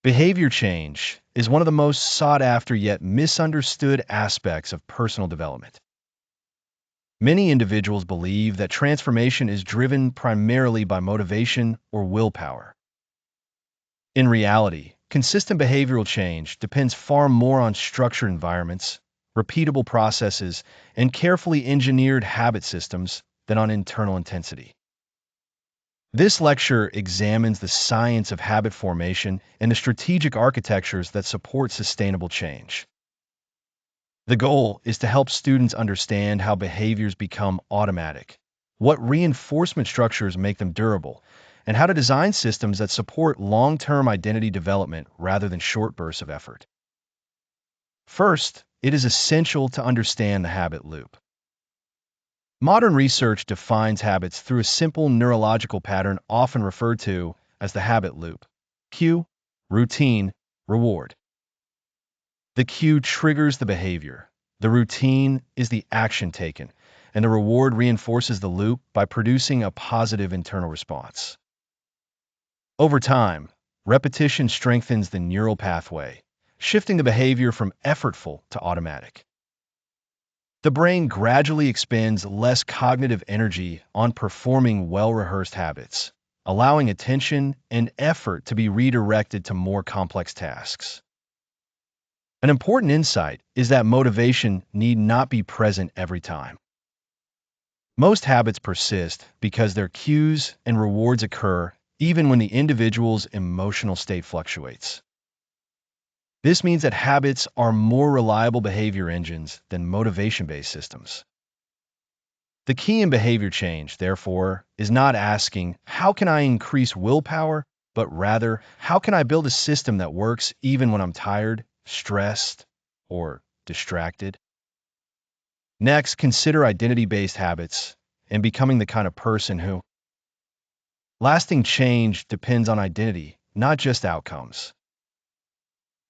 Behavior change is one of the most sought after yet misunderstood aspects of personal development. Many individuals believe that transformation is driven primarily by motivation or willpower. In reality, consistent behavioral change depends far more on structured environments, repeatable processes, and carefully engineered habit systems than on internal intensity. This lecture examines the science of habit formation and the strategic architectures that support sustainable change. The goal is to help students understand how behaviors become automatic, what reinforcement structures make them durable, and how to design systems that support long-term identity development rather than short bursts of effort. First, it is essential to understand the habit loop. Modern research defines habits through a simple neurological pattern often referred to as the habit loop. Cue, routine, reward. The cue triggers the behavior, the routine is the action taken, and the reward reinforces the loop by producing a positive internal response. Over time, repetition strengthens the neural pathway, shifting the behavior from effortful to automatic. The brain gradually expends less cognitive energy on performing well-rehearsed habits, allowing attention and effort to be redirected to more complex tasks. An important insight is that motivation need not be present every time. Most habits persist because their cues and rewards occur even when the individual's emotional state fluctuates. This means that habits are more reliable behavior engines than motivation-based systems. The key in behavior change, therefore, is not asking, how can I increase willpower, but rather, how can I build a system that works even when I'm tired, stressed, or distracted? Next, consider identity-based habits and becoming the kind of person who. Lasting change depends on identity, not just outcomes.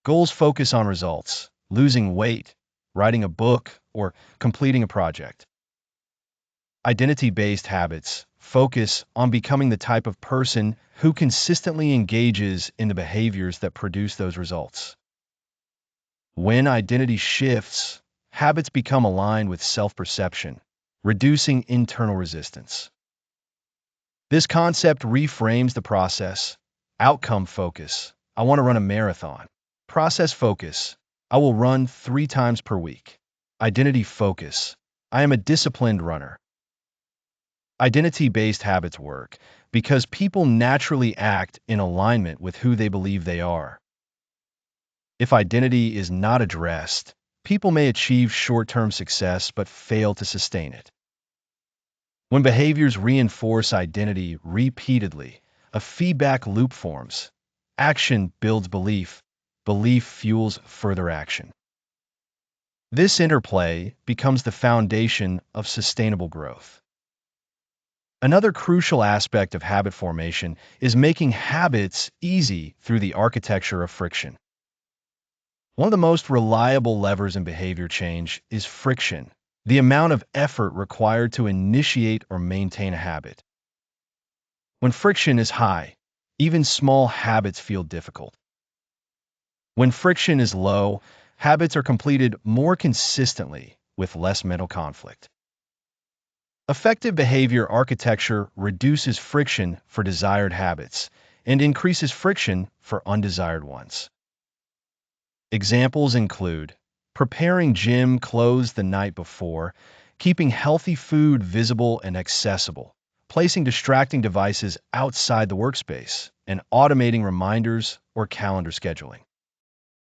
Goals focus on results, losing weight, writing a book, or completing a project. Identity-based habits focus on becoming the type of person who consistently engages in the behaviors that produce those results. When identity shifts, habits become aligned with self-perception, reducing internal resistance. This concept reframes the process. Outcome focus. I want to run a marathon. Process focus. I will run 3 times per week. Identity focus. I am a disciplined runner. Identity-based habits work because people naturally act in alignment with who they believe they are. If identity is not addressed, people may achieve short-term success but fail to sustain it. When behaviors reinforce identity repeatedly, a feedback loop forms. Action builds belief. Belief fuels further action. This interplay becomes the foundation of sustainable growth. Another crucial aspect of habit formation is making habits easy through the architecture of friction. One of the most reliable levers in behavior change is friction, the amount of effort required to initiate or maintain a habit. When friction is high, even small habits feel difficult. When friction is low, habits are completed more consistently with less mental conflict. Effective behavior architecture reduces friction for desired habits and increases friction for undesired ones. Examples include preparing gym clothes the night before, keeping healthy food visible and accessible, placing distracting devices outside the workspace, and automating reminders or calendar scheduling.